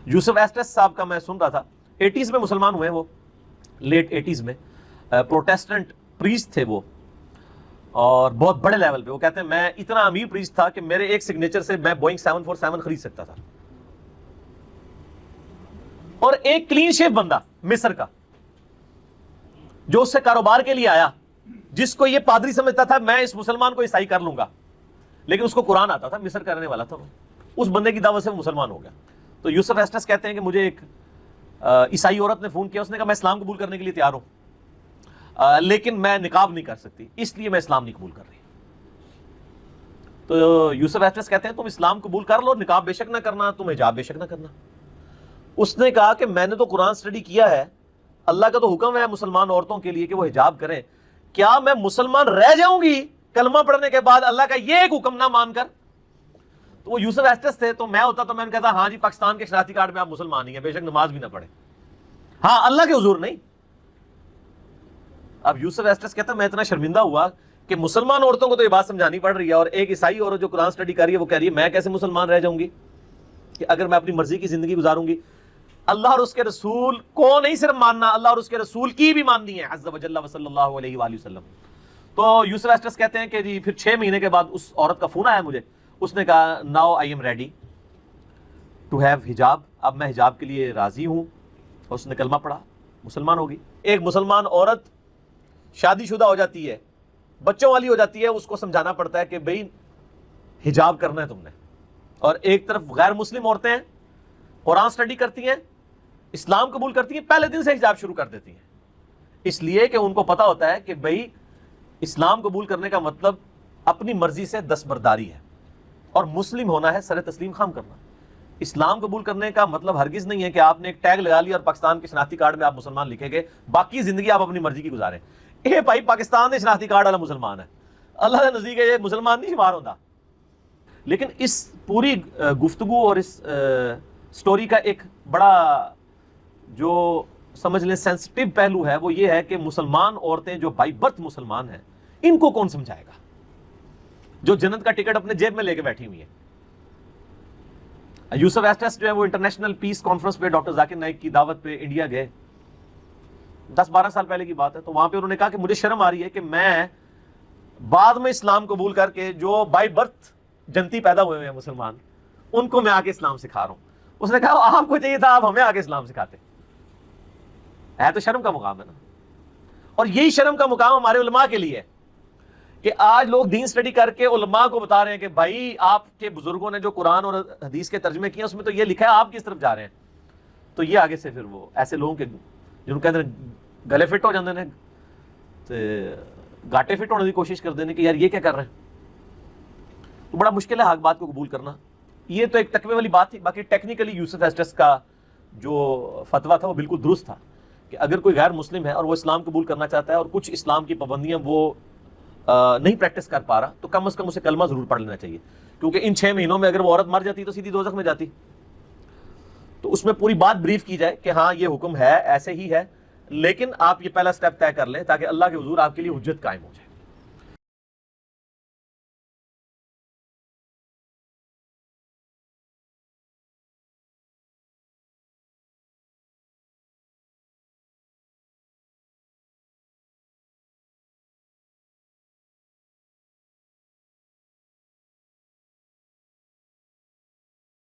یوسف assets صاحب کا میں سن رہا تھا، 80s میں مسلمان ہوئے ہیں وہ، لیٹ 80s میں، پروٹیسٹنٹ پریسٹ تھے وہ، اور بہت بڑے لیول پہ۔ وہ کہتے ہیں میں اتنا امیر پریسٹ تھا کہ میرے ایک سگنیچر سے میں بوئنگ 747 خرید سکتا تھا۔ اور ایک کلین شیپ بندہ مصر کا جو اس سے کاروبار کے لیے آیا، جس کو یہ پادری سمجھتا تھا میں اس مسلمان کو عیسائی کر لوں گا، لیکن اس کو قرآن آتا تھا، مصر کا رہنے والا تھا وہ، اس بندے کی دعوت سے وہ مسلمان ہو گیا۔ تو یوسف ایسٹس کہتے ہیں کہ مجھے ایک عیسائی عورت نے فون کیا، اس نے کہا میں اسلام قبول کرنے کے لیے تیار ہوں، لیکن میں نقاب نہیں کر سکتی، اس لیے میں اسلام نہیں قبول کر رہی۔ تو یوسف ایسٹس کہتے ہیں تم اسلام قبول کر لو، نقاب بے شک نہ کرنا، تم حجاب بے شک نہ کرنا۔ اس نے کہا کہ میں نے تو قرآن اسٹڈی کیا ہے، اللہ کا تو حکم ہے مسلمان عورتوں کے لیے کہ وہ حجاب کریں، کیا میں مسلمان رہ جاؤں گی کلمہ پڑھنے کے بعد اللہ کا یہ ایک حکم نہ مان کر؟ تو وہ یوسف ایسٹس تھے، تو میں ہوتا تو میں نے کہتا ہاں جی پاکستان کے شناختی کارڈ میں آپ مسلمان ہی ہیں، بے شک نماز بھی نہ پڑھیں، ہاں اللہ کے حضور نہیں۔ اب یوسف ایسٹس کہتا میں اتنا شرمندہ ہوا کہ مسلمان عورتوں کو تو یہ بات سمجھانی پڑ رہی ہے، اور ایک عیسائی عورت جو قرآن اسٹڈی کر رہی ہے وہ کہہ رہی ہے میں کیسے مسلمان رہ جاؤں گی کہ اگر میں اپنی مرضی کی زندگی گزاروں گی۔ اللہ اور اس کے رسول کو نہیں صرف ماننا، اللہ اور اس کے رسول کی بھی ماننی ہے عز و جل و صلی اللہ علیہ وآلہ وسلم۔ تو یوسف ایسٹس کہتے ہیں کہ جی پھر 6 مہینے کے بعد اس عورت کا فون آیا مجھے، اس نے کہا now I am ready to have حجاب، اب میں حجاب کے لیے راضی ہوں، اور اس نے کلمہ پڑھا، مسلمان ہوگی۔ ایک مسلمان عورت شادی شدہ ہو جاتی ہے، بچوں والی ہو جاتی ہے، اس کو سمجھانا پڑتا ہے کہ بھئی حجاب کرنا ہے تم نے، اور ایک طرف غیر مسلم عورتیں ہیں، قرآن سٹڈی کرتی ہیں، اسلام قبول کرتی ہیں، پہلے دن سے حجاب شروع کر دیتی ہیں، اس لیے کہ ان کو پتا ہوتا ہے کہ بھئی اسلام قبول کرنے کا مطلب اپنی مرضی سے دستبرداری ہے، اور مسلم ہونا ہے سر تسلیم خام کرنا۔ اسلام قبول کرنے کا مطلب ہرگز نہیں ہے کہ آپ نے ایک ٹیگ لگا لیا اور پاکستان کے شناختی کارڈ میں آپ مسلمان لکھیں گے، باقی زندگی آپ اپنی مرضی کی گزاریں۔ اے بھائی پاکستان کے شناختی کارڈ والا مسلمان ہے، اللہ کے نزدیک یہ مسلمان نہیں شمار ہوتا۔ لیکن اس پوری گفتگو اور اس سٹوری کا ایک بڑا جو سمجھ لیں سینسٹیو پہلو ہے وہ یہ ہے کہ مسلمان عورتیں جو بائی برتھ مسلمان ہیں، ان کو کون سمجھائے گا، جو جنت کا ٹکٹ اپنے جیب میں لے کے بیٹھی ہوئی ہیں۔ یوسف ایسٹس جو ہے وہ انٹرنیشنل پیس کانفرنس پہ ڈاکٹر ذاکر نائک کی دعوت پہ انڈیا گئے، 10-12 سال پہلے کی بات ہے۔ تو وہاں پہ انہوں نے کہا کہ مجھے شرم آ رہی ہے کہ میں بعد میں اسلام قبول کر کے جو بائی برتھ جنتی پیدا ہوئے ہیں مسلمان، ان کو میں آ کے اسلام سکھا رہا ہوں۔ اس نے کہا آپ کو چاہیے تھا آپ ہمیں آ کے اسلام سکھاتے، ہے تو شرم کا مقام ہے نا۔ اور یہی شرم کا مقام ہمارے علماء کے لیے ہے کہ آج لوگ دین سٹڈی کر کے علماء کو بتا رہے ہیں کہ بھائی آپ کے بزرگوں نے جو قرآن اور حدیث کے ترجمے کیے اس میں تو یہ لکھا ہے، آپ کس طرف جا رہے ہیں؟ تو یہ آگے سے پھر وہ ایسے لوگوں کے جن کہتے ہیں گلے فٹ ہو جاندے نے تے گاٹے فٹ ہونے کی کوشش کرتے ہیں کہ یار یہ کیا کر رہے ہیں۔ تو بڑا مشکل ہے حق بات کو قبول کرنا۔ یہ تو ایک تقوی والی بات تھی، باقی ٹیکنیکلی یوسف ایسٹس کا جو فتویٰ تھا وہ بالکل درست تھا کہ اگر کوئی غیر مسلم ہے اور وہ اسلام قبول کرنا چاہتا ہے اور کچھ اسلام کی پابندیاں وہ نہیں پریکٹس کر پا رہا، تو کم از کم اسے کلمہ ضرور پڑھ لینا چاہیے، کیونکہ ان 6 مہینوں میں اگر وہ عورت مر جاتی تو سیدھی دوزخ میں جاتی۔ تو اس میں پوری بات بریف کی جائے کہ ہاں یہ حکم ہے، ایسے ہی ہے، لیکن آپ یہ پہلا سٹیپ طے کر لیں تاکہ اللہ کے حضور آپ کے لیے حجت قائم ہو جائے۔